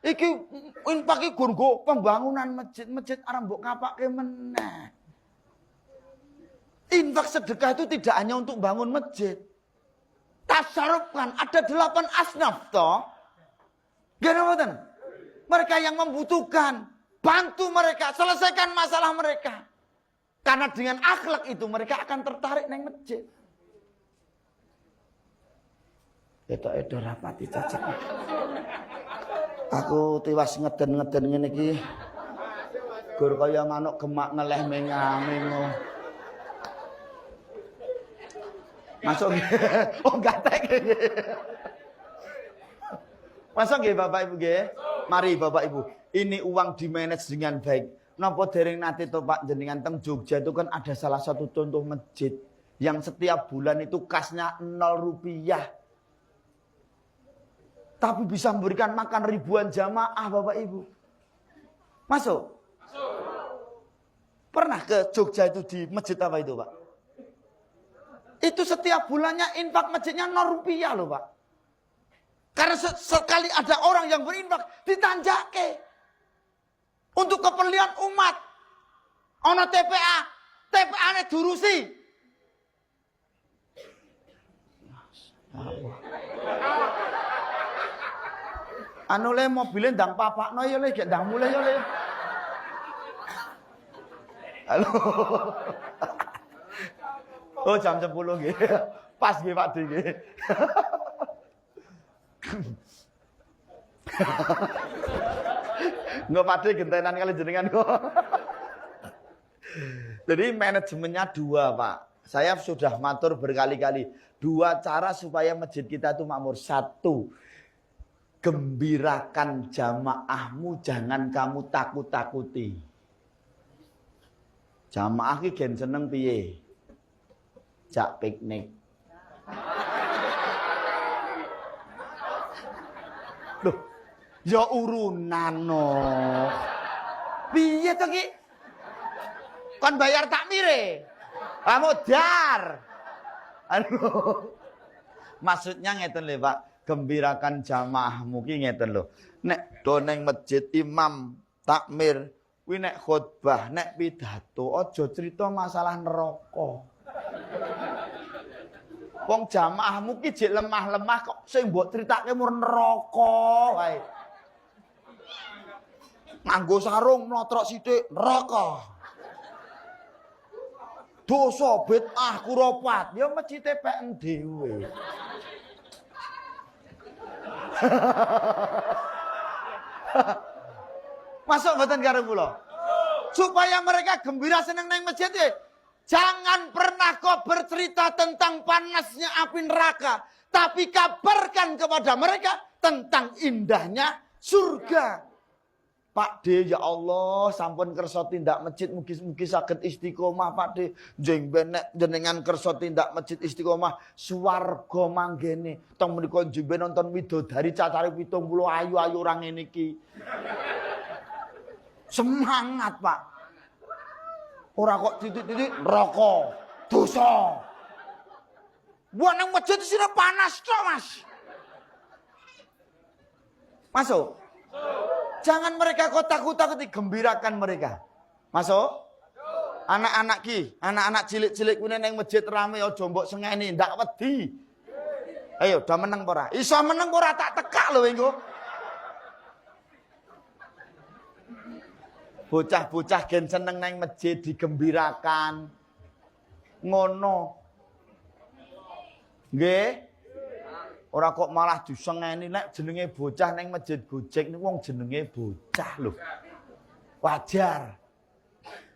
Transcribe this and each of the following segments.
iki infak iki nggo pembangunan masjid arep mbok kapake meneh. Infak sedekah itu tidak hanya untuk bangun masjid. Tasarrufkan ada 8 asnaf toh. Gimana? Mereka yang membutuhkan, bantu mereka, selesaikan masalah mereka. Karena dengan akhlak itu mereka akan tertarik nang masjid. Itu rapati cacat. Aku tiwas ngeden-ngeden ngene iki. Gur kaya manuk gemak ngeleh mengaming. Masuk. Oh gatek. Masuk nggih Bapak Ibu nggih? Mari Bapak Ibu. Ini uang dimanage dengan baik. Napa dereng nate to Pak jenengan teng Jogja itu kan ada salah satu contoh masjid yang setiap bulan itu kasnya 0 rupiah. Tapi bisa memberikan makan ribuan jamaah Bapak Ibu. Masuk? Pernah ke Jogja itu di masjid apa itu Pak? Itu setiap bulannya infak masjidnya 0 rupiah loh Pak. Karena sekali ada orang yang berinfak ditanjake. Untuk keperluan umat. Ono TPA-nya durusi. Anu le mobilnya ndang papakno ya le gek ndang mulai ya le. Halo. Oh jam 10 nggih. Pas nggih Pak D nggih. Nggak Pak D gentenan kali jenengan kok. Jadi manajemennya 2 Pak. Saya sudah matur berkali-kali. 2 cara supaya masjid kita itu makmur. 1. Gembirakan jamaahmu, jangan kamu takut-takuti. Jamaah ki gen seneng piye? Jak piknik. Loh, ya urunan no. Piye to ki? Kon bayar takmire. Kamu dar. Aduh. Maksudnya ngeten lho Pak. Gembirakan jamaahmu ki ngeten lho. Nek do neng masjid imam takmir, kuwi nek khotbah, nek pidato aja cerita masalah neraka. Wong jamaahmu ki jek lemah-lemah kok sing mbok critake mur neraka wae. Nganggo sarung notrok sithik neraka. Dosa bid'ah kuropat ya masjid PN dhewe. Masuk mboten karo kula? Supaya mereka gembira seneng nang masjid ya. Jangan pernah kau bercerita tentang panasnya api neraka, tapi kabarkan kepada mereka tentang indahnya surga. Pak D, ya Allah, sampun kersa tindak masjid mugi-mugi saged istiqomah Pak D. Jeng benek jenengan kersa tindak masjid istiqomah swarga manggene. Tong menika jemben nonton widodari cacare 70 ayu-ayu orang ngene iki. Semangat, Pak. Ora kok titik-titik neraka, dosa. Buat nang masjid sira panas tok, Mas. Masuk. Jangan mereka kok takut-takuti, gembirakan mereka. Masuk? Anak-anak ki, anak-anak cilik-cilik kuwi nang masjid rame aja mbok sengeni, ndak wedi. Ayo, udah meneng ora? Iso meneng ora tak tekak lho engko. Bocah-bocah gen seneng nang masjid digembirakan. Ngono. Nggih? Ora kok malah disengeni nek jenenge bocah nang masjid Gojek niku wong jenenge bocah lho. Wajar.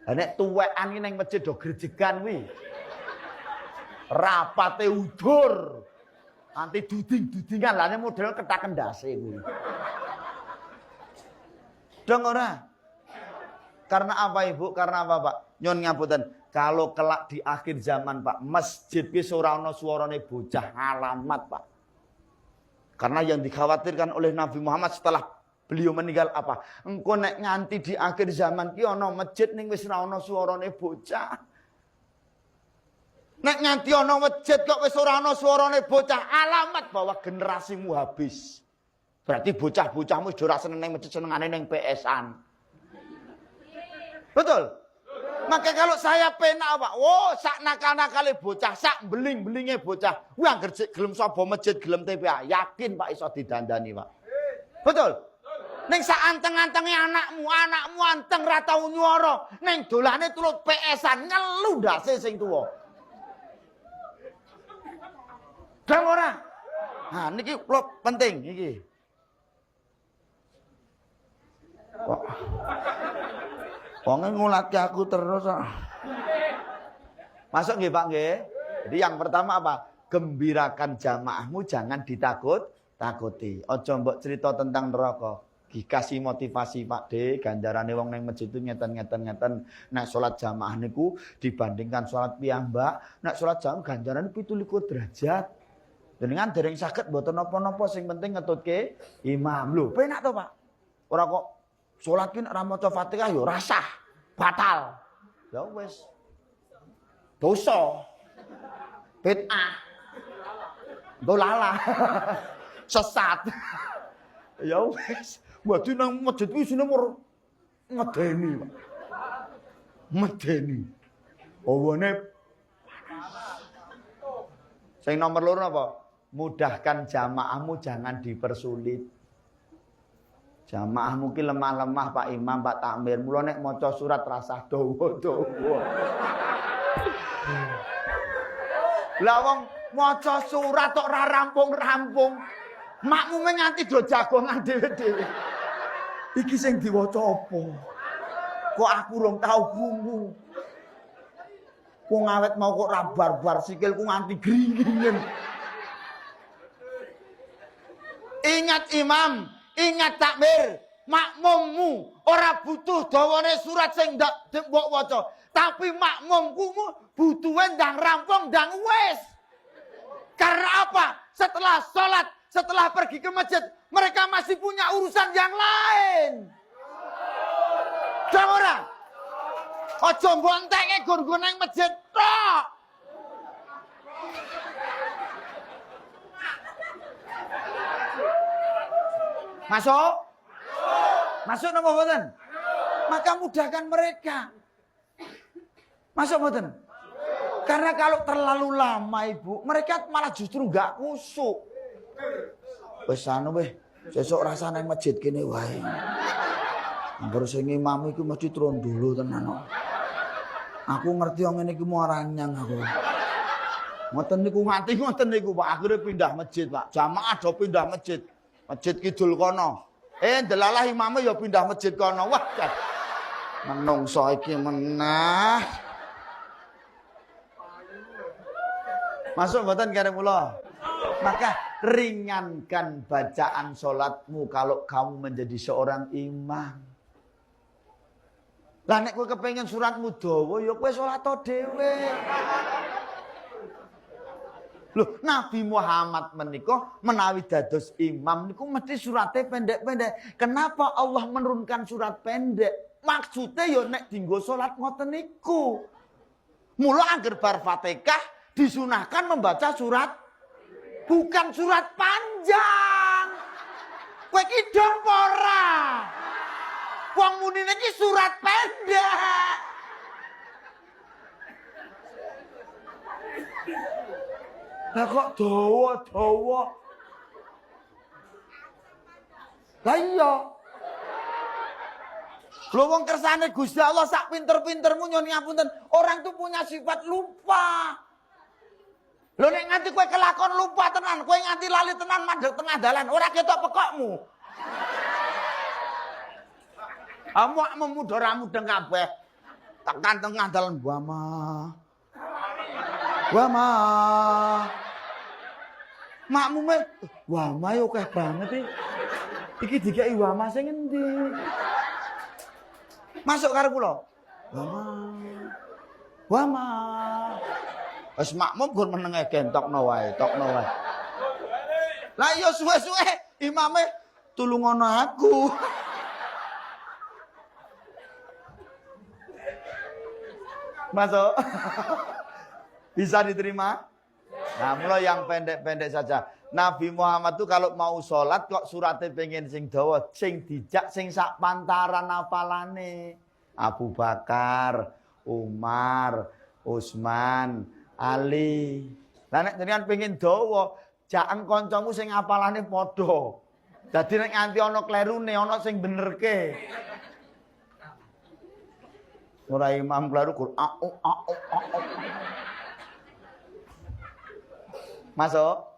Lah nek tuwekan iki nang masjid do grejegan kuwi. Rapate udur. Nanti duding-dudingan lah nek model ketak kendase kuwi. Dong ora? Karena apa Ibu? Karena apa Pak? Nyon ngapunten. Kalau kelak di akhir zaman Pak, masjid ki ora ana suarane bocah alamat Pak. Karena yang dikhawatirkan oleh Nabi Muhammad setelah beliau meninggal apa? Engko nek nganti di akhir zaman ki ana masjid ning wis ora ana suarane bocah. Nek nganti ana masjid kok wis ora ana suarane bocah, alamat bahwa generasimu habis. Berarti bocah-bocahmu sudah ora seneng nang masjid, senengane nang PS-an. Betul? Maka kalau saya penak Pak, sak nakal-nakale bocah, sak beling-belinge bocah, kuwi anggere gelem sapa masjid, gelem TPA, yakin Pak iso didandani, Pak. Betul? Ning sak anteng-antenge anakmu anteng ra tau nyuara, ning dolane tulut PS-an ngelu ndase sing tuwa. Dang ora? Nah, niki kula penting iki. Kok wong ngulatke aku terus kok. Masuk nggih Pak nggih. Jadi yang pertama apa? Gembirakan jamaahmu, jangan ditakut-takuti. Aja mbok cerita tentang neraka. Dikasih motivasi Pak D, ganjarane wong nang masjid itu ngeten. Nek salat jamaah niku dibandingkan salat piyambak, nek salat jamaah ganjarane 17 derajat. Jenengan dereng saged mboten napa-napa, sing penting ngetutke imam. Lho, penak to Pak? Ora kok salat ki nek ora maca Fatihah ya ora sah, batal. Ya wis. Dosa. Bid'ah. Dolala. Sesat. Ya wis. Wadi nang masjid kuwi isine mur ngedeni, Pak. Medeni. Awane sing nomor loro apa? Mudahkan jamaahmu, jangan dipersulit. Jamaahmu ki lemah-lemah Pak Imam, Pak Takmir. Mula nek maca surat rasah dawa-dawa. Lah wong maca surat kok ora rampung-rampung. Makmume nganti do jagongan dhewe-dhewe. Iki sing diwaca apa? Kok aku rong tau krungu. Wong awet mau kok ra barbar sikilku nganti gringingen. Ingat imam, ingat takmir, makmummu ora butuh dawane surat sing ndak mbok waca, tapi makmumku butuhe ndang rampung ndang wis. Karena apa? Setelah sholat, setelah pergi ke masjid, mereka masih punya urusan yang lain. Dong ora? Aja mbonteke gur-gur nang masjid tok. Masuk? Masuk napa mboten? Maka mudahkan mereka. Masuk mboten? Karena kalau terlalu lama Ibu, mereka malah justru enggak kusuk. Wis anu weh, sesuk rasane masjid kene wae. Angger sing imam iku mesti turun dulu tenan kok. Aku ngerti wong ngene iki muaranyang aku. Ngoten niku nganti ngoten niku Pak, akhire pindah masjid Pak. Jamaah do pindah masjid. Masjid kidul kono. Delalah imame ya pindah masjid kono. Wah, menungso iki meneh. Masuk mboten kare kula. Maka ringankan bacaan sholatmu kalau kamu menjadi seorang imam. Lah nek kowe kepengin suratmu dawa ya kowe salat dhewe. Loh, Nabi Muhammad menika menawi dados imam niku mesti surate pendek-pendek. Kenapa Allah menurunkan surat pendek? Maksudnya ya nek dienggo salat ngoten niku. Mula angger bar Fatihah disunahkan membaca surat bukan surat panjang. Kowe iki dong ora. Wong munine iki surat pendek. Lah kok dawa-dawa. Lah iya. Lho wong kersane Gusti Allah sak pinter-pintermu nyuwun ngapunten, orang tuh punya sifat lupa. Lho nek nganti kowe kelakon lupa tenan, kowe nganti lali tenan mandeg tengah dalan, ora ketok pekokmu. Awakmu mudhara mudeng kabeh. Tekan tengah dalan wama. Wama. Makmume wama yo akeh banget iki. Iki dikeki wama sing endi? Masuk karo kula. Wama. Wama. Wis makmum gur menenge gentokno wae, tokno wae. Lah iya suwe-suwe imame tulungono aku. Masuk. Bisa diterima? Nah, mulai yang pendek-pendek saja. Nabi Muhammad tuh kalau mau sholat kok suratnya pengen sing dawa, sing dijak sing sak pantaran apalane. Abu Bakar, Umar, Utsman, Ali. Lah nek jenengan pengen dawa, jaken kancamu sing apalane padha. Dadi nek nganti ana klerune, ana sing benerke. Ora imam kleru gur Masuk.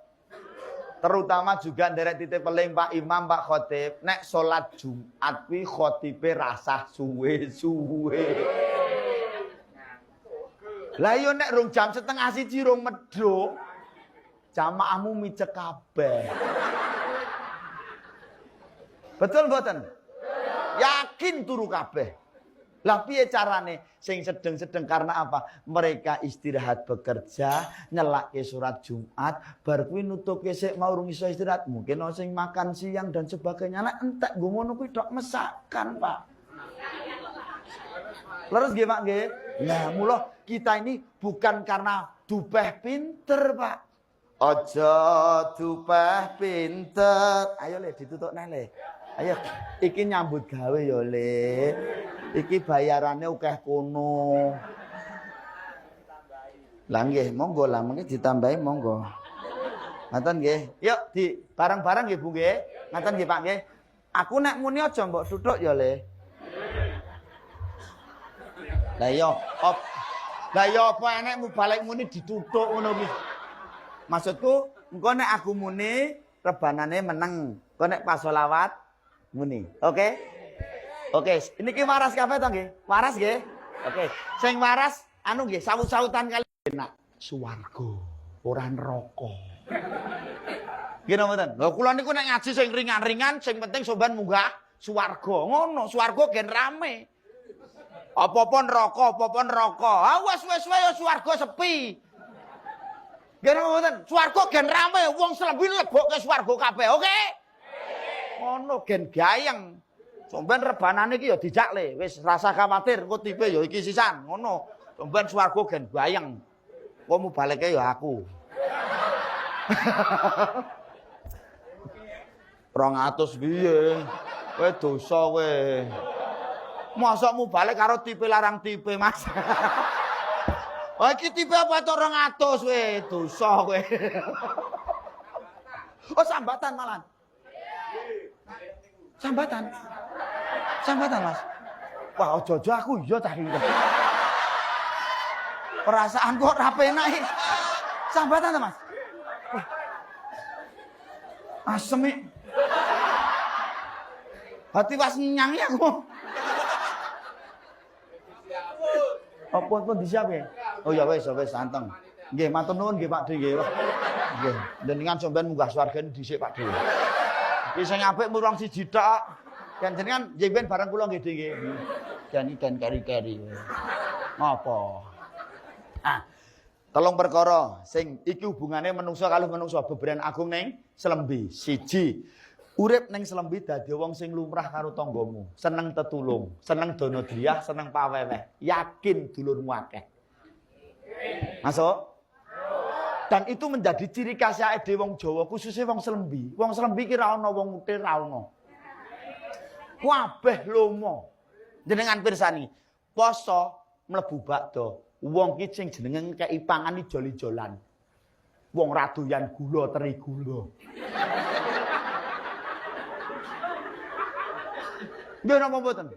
Terutama juga nderek titik peling Pak Imam, Pak Khotib. Nek salat Jumat kuwi khotibe rasah suwe-suwe. Lah yo nek rong jam setengah siji rong medhok, jamaahmu micek kabeh. Betul mboten? Yakin turu kabeh. Lah piye carane? Sing sedeng-sedeng karena apa? Mereka istirahat bekerja, nyelake surat Jumat, bar kuwi nutuke sik mau urung iso istirahat, mungkin ono sing makan siang dan sebagainya. Nek entek nggo ngono kuwi tok mesakan, Pak. Leres nggih, Pak nggih? Nah, mula kita ini bukan karena dupeh pinter, Pak. Aja dupeh pinter. Ayo Le ditutuk neh Le. Ayo, iki nyambut gawe ya, Le. Iki bayarannya akeh kono. Lah nggih, monggo lah mengki ditambahi monggo. Ngaten nggih. Yuk di bareng-bareng nggih Bu nggih. Ngaten nggih Pak nggih. Aku nek muni aja mbok tutuk ya, Le. Lah yo, apa enek mu balik muni ditutuk ngono kuwi. Maksudku, engko nek aku muni rebanane meneng. Engko nek pas selawat muni. Oke? Oke, ini ki waras kabeh to nggih? Waras nggih? Oke. Sing waras anu nggih, saut-sautan kali enak swarga, ora neraka. Nggih mboten? Lha kula niku nek ngaji sing ringan-ringan, sing penting sampean munggah swarga. Ngono, swarga gen rame. Apa-apa neraka. Ah wis ya swarga sepi. Nggih mboten? Swarga gen rame, wong slembi lebokke swarga kabeh. Oke? Ngono gen gayeng. Sampeyan rebanane iki ya dijak Le, wis rasa khawatir engko tipe ya iki sisan, ngono. Sampeyan swarga gen bayeng. Kok mu balike ya aku. 200 piye? Kowe dosa kowe. Mosok mu balik karo tipe larang tipe, Mas. Oh iki tipe apa to 200 kowe, dosa kowe. Oh sambatan malan. Sambatan Mas. Wah ojo-ojo aku iya cah iki. Perasaan kok ra penak iki. Sambatan ta Mas? Asem iki. Hati was nyang ya aku. Apa disiap ya? Oh ya wis santeng. Nggih matur nuwun nggih Pak Dri nggih. Nggih, jenengan sampean munggah swarga dhisik Pak Dri. Iki sing apik murang siji tok. Kan jenengan nggih ben bareng kula nggih nggih. Dan keri-keri. Ngopo? Ah. Telung perkara sing iki hubungane menungso karo menungso beberan agung ning Slembi. Siji, urip ning Slembi dadi wong sing lumrah karo tanggamu, seneng tetulung, seneng dono driyah, seneng paweweh. Yakin dulurmu akeh. Masuk? Dan itu menjadi ciri khas dhewe wong Jawa, khususnya wong Slembi. Wong Slembi ki ra ono wong mutir ra ono. Kabeh lomo. Jenengan pirsani, poso mlebu bakdo. Wong ki sing jenenge kei pangan ijol-ijolan. Wong ra doyan gula teri gula. Nggih napa mboten?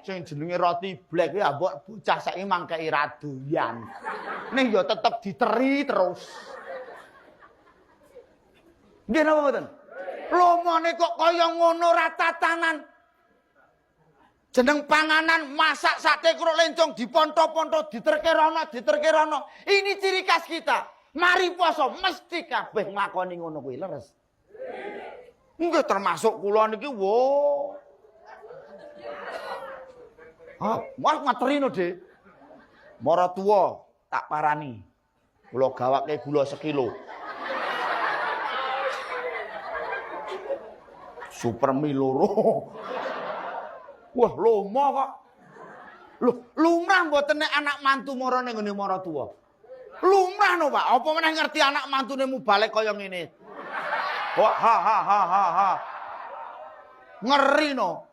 Sing jenenge roti blek kuwi mbok bocah saiki mangkei ra doyan. Ning ya tetep diteri terus. Nggih napa mboten? Lomone kok kaya ngono ra tatanan. Jeneng panganan masak sate kruk lencong diponto-ponto diterke rono. Ini ciri khas kita. Mari poso mesti kabeh nglakoni ngono kuwi, leres. Nggih termasuk kula niki wo. Ah, wah materi no, Dik. Mara tuwa tak parani. Kula gawake gula 1 kilo. Supermi loro. Wah, lomo kok. Loh, lumrah mboten nek anak mantu mara ning ngene mara tuwa. Lumrah no, Pak. Apa meneh ngerti anak mantune balik kaya ngene. Wah, ha. Ngeri no.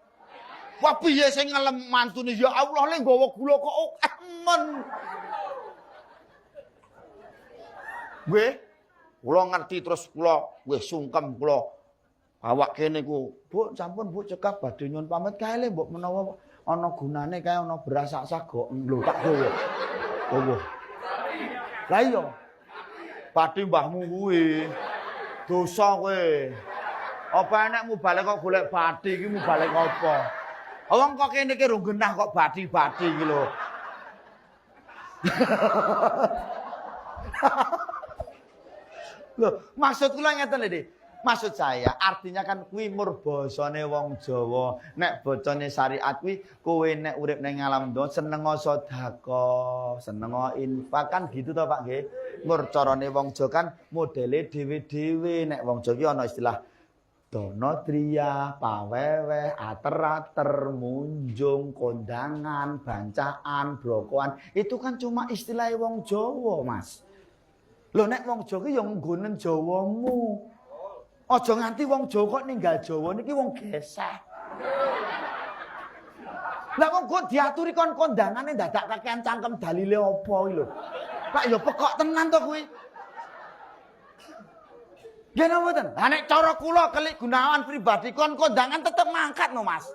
Wah piye sing ngelem mantune ya Allah le nggawa gula kok men. Nggih. Kula ngerti terus kula wis sungkem kula awak kene ku. Bu, sampun Bu cekak badhe nyuwun pamit kae le mbok menawa ana gunane kae ana beras sak kok lho tak gowo. Oh. Lah iya. Badhe mbahmu kuwi. Dosa kowe. Apa enekmu balik kok golek badhe iki mu balik apa? Wong kok kene iki rung genah kok badhe-badhe iki lho. Loh, maksud kula ngeten lho, Dik. Maksud saya artinya kan kuwi mur basane wong Jawa. Nek bacane syariat kuwi kowe nek urip ning alam donya seneng sedekah, seneng infak kan gitu to Pak nggih. Mur carane wong Jawa kan modele dhewe-dhewe. Nek wong Jawa ki ana istilah dono triya, paweweh, ater-ater, munjung, kondangan, bancaan, brokoan. Itu kan cuma istilah wong Jawa, Mas. Lho nek wong Jawa ki ya nggonen Jawamu. Aja nganti wong Jawa kok ninggal Jawa niki wong geseh. Lah wong kok diaturi kon kondangane dadak kakean cangkem dalile apa iki lho. Pak ya pekok tenan to kuwi. Nggih napa mboten? Lah nek cara kula kelik Gunawan pribadi kon kondangan tetep mangkat no Mas.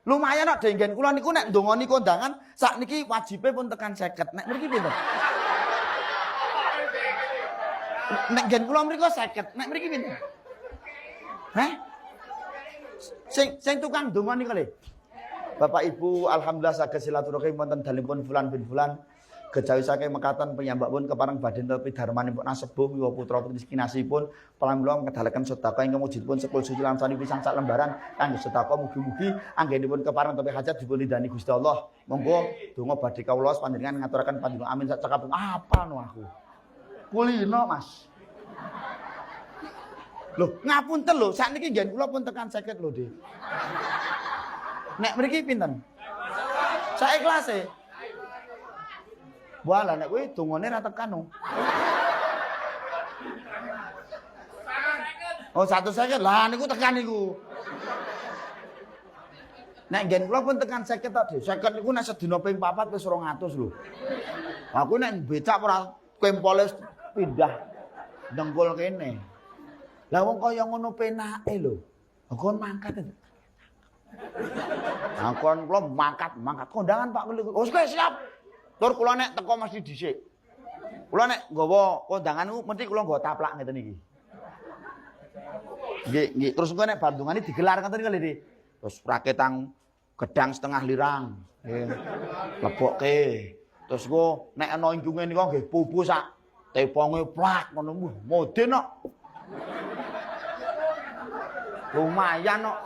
Lumayan kok denggen kula niku nek ndongoni kondangan sakniki wajibe pun tekan 50. Nek mriki pinten? Nek gen kula mriku 50. Nek mriki pinten? Heh? Sing tukang ndongoni kali. Bapak Ibu alhamdulillah saged silaturahim wonten dalipun fulan bin fulan. Kejawi saking mekatan penyambakpun kepareng badhe nepi darmanipun nasepuh wiwa putra putri kinasipun palamula ngedalaken sedekah ingkang wujudipun 10 suci lan sani pisang sak lembaran kangge sedekah mugi-mugi anggenipun kepareng tepi hajat dipun ridani Gusti Allah. Monggo donga badhe kawula panjenengan ngaturaken panjenengan amin sak cekap. Apa no aku? Kulino Mas. Loh, ngapunten lho, sakniki ngen kula pun tekan 50 lho, Dik. Nek mriki pinten? Sak ikhlase. Walah nek kuwi dongane ra tekan no. Oh 150 lah niku tekan niku. Nek ngen kula pun tekan 50 tok, Dik. 50 niku nek sedina ping 4 wis 200 lho. Aku nek becak ora kempole pindah dengkul kene. Lah wong kaya ngono penake lho. Kon mangkat. Kon kula mangkat kondangan Pak Kuli. Oh siap. Tur kula nek teko mesti dhisik. Kula nek nggawa kondangan niku mesti kula nggawa taplak ngeten iki. Nggih, terus engko nek bandungane digelar ngoten iki lho, Dik. Terus raketang gedang setengah lirang. Nggih. Lebokke. Terus engko nek ana ingkunge nika nggih pupu sak teponge plak ngono moden kok. Lumayan kok.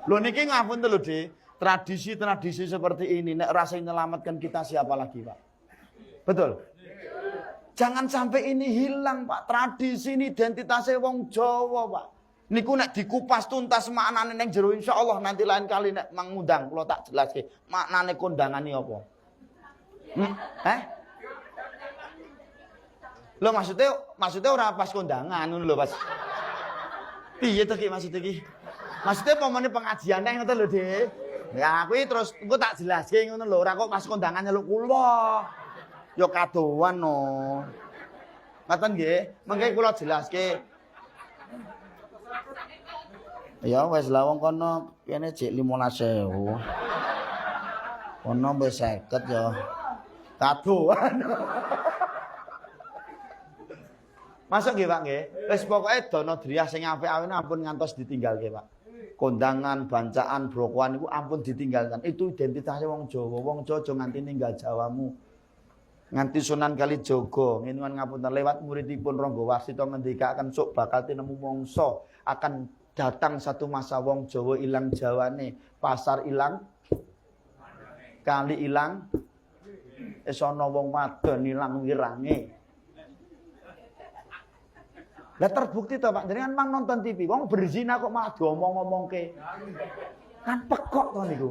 Lho niki ngapunten lho, Dik. Tradisi-tradisi seperti ini nek rasa menyelamatkan kita siapa lagi, Pak? Betul? Jangan sampai ini hilang, Pak. Tradisi ini identitasnya wong Jawa, Pak. Niku nek dikupas tuntas maknane ning jero insyaallah nanti lain kali nek mangundang kula tak jelaske maknane kondangan iki apa. Lho maksudnya ora pas kondangan ngono lho, Pas. Piye to ki maksud iki? Maksudnya pamane pengajian nek ngoten lho, Dik. Ya kuwi terus engko tak jelaske ngono lho, ora kok pas kondangan nyeluk kula. Ya kadoan no. Ngoten nggih, mengke kula jelaske. Ya wis lah wong kono kene jek 15.000. Kono wis 50 ya. Kadoan. Masuk nggih Pak nggih. Wis pokoke dana driyah sing apik-apik ampun ngantos ditinggalke Pak. Kondangan, bancaan, brokoan itu ampun ditinggalkan. Itu identitasnya wong Jawa. Wong Jawa aja nganti ninggal Jawamu. Nganti Sunan Kalijaga ngenuan ngapunten lewat muridipun Rangga Warsita ngendikaken sok bakal tinemu mangsa akan datang satu masa wong Jawa ilang Jawane, pasar ilang, kali ilang, ana wong wadon ilang wirange. Lah terbukti to Pak, jenengan mang nonton TV, wong berzina kok malah diomong-omongke. Kan pekok to niku.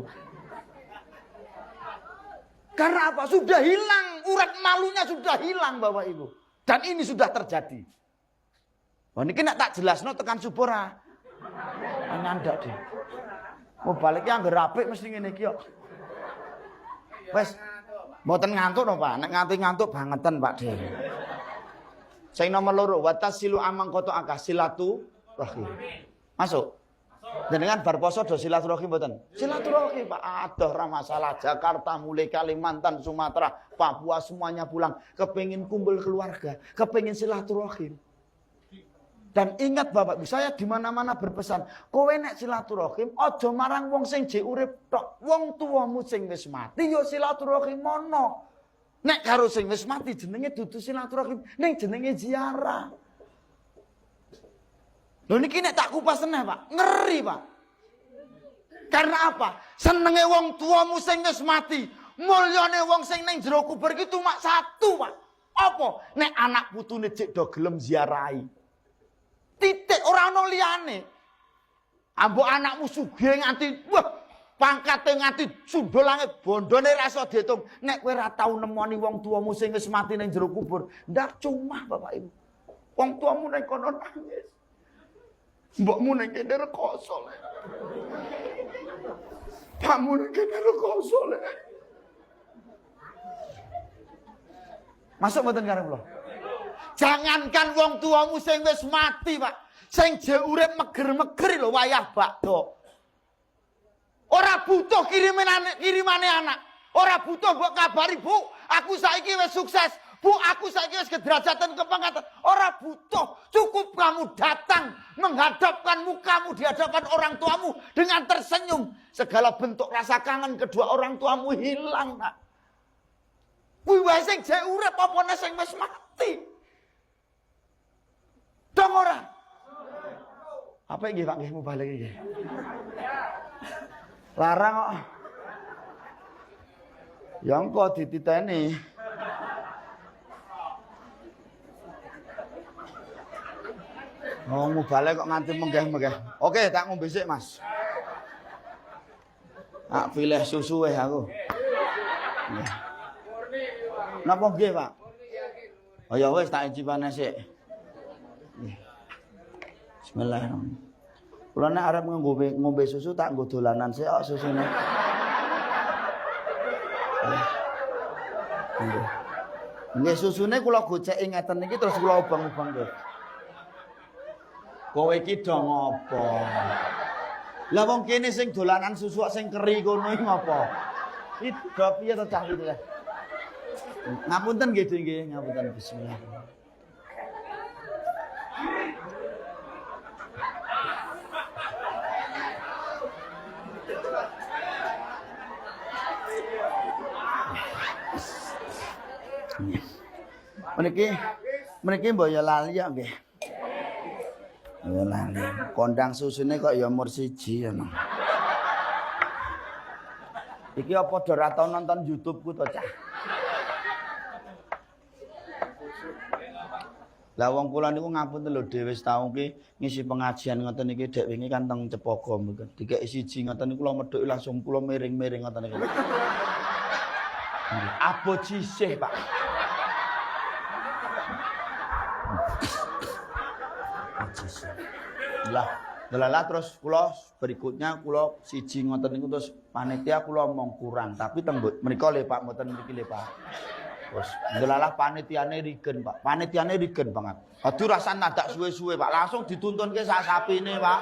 Karena apa? Sudah hilang, urat malunya sudah hilang Bapak Ibu. Dan ini sudah terjadi. Wah ini kena tak jelas no tekan subora. Nyandak deh. Mau baliknya anggar apik mesti ngene iki kok. Wes, mboten ngantuk no Pak. Nek ngantuk bangetan Pak De. Sing nomor 2, watasilu amang koto akah silatu rahim. Masuk. Jenengan bar poso do silaturahim mboten? Silaturahim Pak, adoh ra masalah. Jakarta mulai Kalimantan, Sumatera, Papua semuanya pulang, kepengin kumpul keluarga, kepengin silaturahim. Dan ingat Bapak Ibu, saya di mana-mana berpesan, kowe nek silaturahim aja marang wong sing jek urip tok. Wong tuwamu sing wis mati ya silaturahim mono. Nek karo sing wis mati jenenge dudu silaturahim, ning jenenge ziarah. Lho niki nek tak kupas teneh Pak, ngeri Pak. Karena apa? Senenge wong tuamu sing wis mati, mulyane wong sing ning jero kubur iki cuma satu Pak. Apa? Nek anak putune jek do gelem ziarahi. Titik ora ono liyane. Ambok anakmu sugih nganti wah pangkate nganti sundul langit bondone ra iso diitung. Nek kowe ora tau nemoni wong tuamu sing wis mati ning jero kubur, ndak cuma Bapak Ibu. Wong tuamu ning kono nangis. Mbokmu ning kene rekoso lek. Pakmu ning kene rekoso lek. Masuk mboten karo kula. Jangankan wong tuamu sing wis mati, Pak. Sing jek urip meger-meger lho wayah bakdo. Ora butuh kirimane anak. Ora butuh mbok kabari, Bu, aku saiki wis sukses. Bu, aku saiki wis kederajatan kepangkatan. Ora butuh, cukup kamu datang menghadapkan mukamu di hadapan orang tuamu dengan tersenyum. Segala bentuk rasa kangen kedua orang tuamu hilang, Nak. Kuwi wae sing jek urip apa sing wis mati. Dong ora? Apa iki Pak nggih mubalik iki? Larang kok. Ya engko dititeni. Ngomong balik kok nganti menggeh-menggeh. Oke, tak ngombe sik, Mas. Tak pilih susu aku. Napa nggih, Pak? Oh ya wis tak icipane sik. Bismillahirrahmanirrahim. Kula nek arep ngombe susu tak nggo dolanan sik kok susune. Nggih susune kula goceki ngeten iki terus kula obang-obang nggih. Kowe iki do ngopo? Lah wong kene sing dolanan susu sing keri kono iki ngopo? Iki do piye to cah iki? Ngapunten nggih nggih, ngapunten bismillah. Meniki mbok ya lali ya nggih. Ya lali. Kondang susune kok ya mur siji ya, Mang. Iki apa do ora tau nonton YouTube-ku to, Cah? Lah wong kula niku ngapunten lho dhewe wis tau ki ngisi pengajian ngoten iki dek wingi kan teng Cepogo mboten. Dikek siji ngoten niku kula medhuk langsung kula miring-miring ngoten niku. Abot sisih, Pak. Lah terus kula berikutnya kula siji ngoten niku terus panitia kula omong kurang tapi teng mriku le Pak mboten mriki le Pak. Terus ndelalah panitiane rigen Pak. Panitiane rigen banget. Aduh rasane nadak suwe-suwe Pak. Langsung dituntunke sak sapine Pak.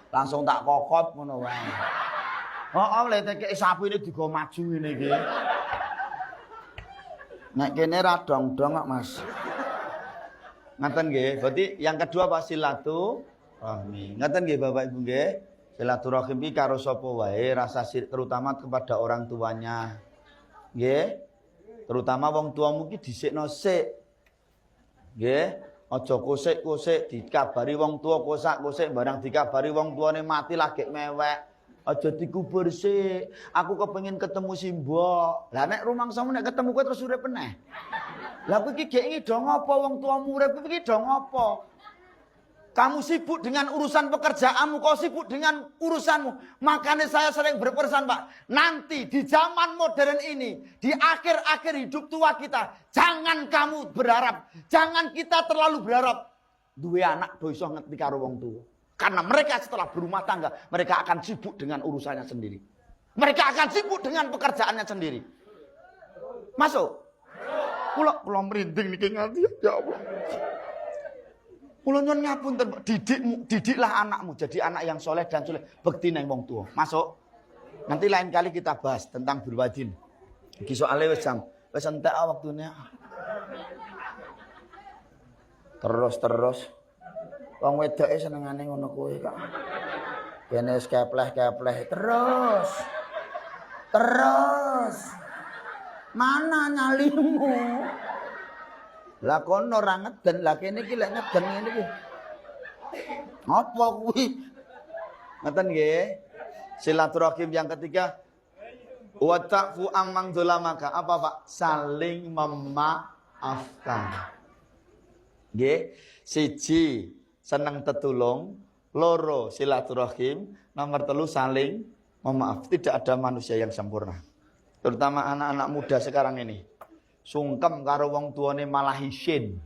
Langsung tak kokot ngono wae. Heeh le tekek sapine digo maju ngene iki. Nek kene ra dong-dong kok Mas. Ngaten nggih. Berarti yang kedua apa silaturahmi. Ngaten nggih Bapak Ibu nggih. Silaturahim iki karo sapa wae rasa terutama kepada orang tuanya. Nggih. Terutama wong tuamu ki dhisikno sik. Nggih. Aja kosek-kosek dikabari wong tua kosak-kosek barang dikabari wong tuane mati lagi mewek. Aja dikubur sik. Aku kepengin ketemu si mbok. Lah nek rumangsamu nek ketemu kowe terus urip meneh. Lah kowe iki gek iki do ngopo wong tuamu urip iki do ngopo? Kamu sibuk dengan urusan pekerjaanmu, kau sibuk dengan urusanmu. Makanya saya sering berpesan, Pak. Nanti di zaman modern ini, di akhir-akhir hidup tua kita, jangan kamu berharap, jangan kita terlalu berharap dua anak do iso ngerti karo wong tua. Karena mereka setelah berumah tangga, mereka akan sibuk dengan urusannya sendiri. Mereka akan sibuk dengan pekerjaannya sendiri. Masuk? Kula merinding niki nganti ya Allah. Kula nyuwun ngapunten, didiklah anakmu jadi anak yang soleh dan soleh, bekti nang wong tua. Masuk. Nanti lain kali kita bahas tentang birwadin. Iki soalé wis entek waktune. Terus wong wedoke senengane ngono kuwi kok. Kene wis kepleh-kepleh terus. Mana nyalimu? Lah kono ora ngeden, lah kene iki lek ngeden ngene iki. Apa kuwi? Ngoten nggih. Silaturahim yang ketiga, wa ta'fu amman zalamaka. Apa, Pak? Saling memaafkan. Nggih, siji seneng tetulung, loro silaturahim, nomor telu saling memaaf. Tidak ada manusia yang sempurna. Terutama anak-anak muda sekarang ini. Sungkem karo wong tuane malah isin.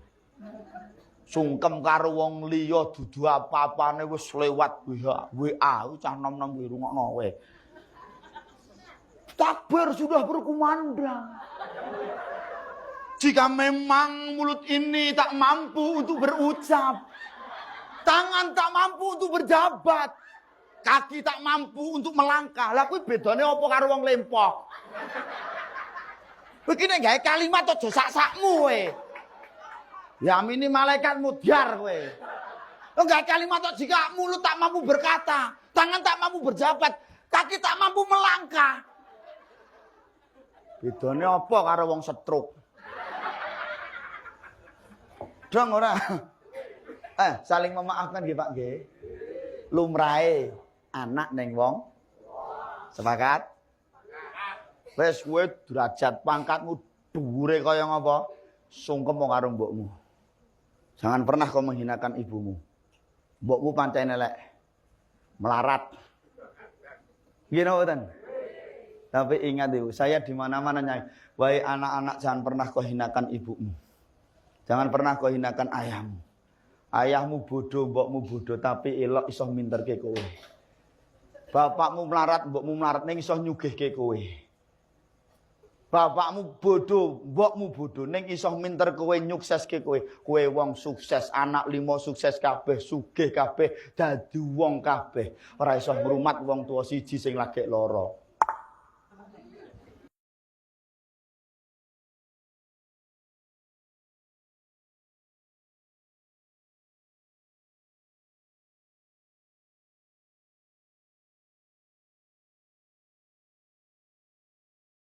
Sungkem karo wong liya dudu apa-apane wis lewat WA, cah nom-nom kuwi rungokno kowe. Takbir sudah berkumandang. Jika memang mulut ini tak mampu untuk berucap, tangan tak mampu untuk berjabat, kaki tak mampu untuk melangkah, lah kuwi bedane apa karo wong lempok? Begini gawe kalimat aja sak-sakmu kowe. Ya mini malaikat mudyar kowe. Enggak kalimat aja jika mulut tak mampu berkata, tangan tak mampu berjabat, kaki tak mampu melangkah. Bedane apa karo wong stroke? Dong ora. Saling memaafkan nggih Pak nggih. Lumrahe anak ning wong. Sepakat? Wes kowe derajat pangkatmu dhuwure kaya ngapa? Sungkem karo mbokmu. Jangan pernah kau menghinakan ibumu. Mbokmu pancen elek. Melarat. Nggih mboten? Tapi ingat ibu, saya di mana-mana nyai. Wahai anak-anak, jangan pernah kau hinakan ibumu. Jangan pernah kau hinakan ayahmu. Ayahmu bodoh, mbokmu bodoh, tapi elok iso minterke kowe. Bapakmu melarat, mbokmu melarat, ning iso nyugihke kowe. Bapakmu bodoh, mbokmu bodoh, ning iso minter kowe nyukseske kowe. Kowe wong sukses, anak 5 sukses kabeh, sugih kabeh, dadi wong kabeh. Ora iso ngrumat wong tua siji sing lagi lara.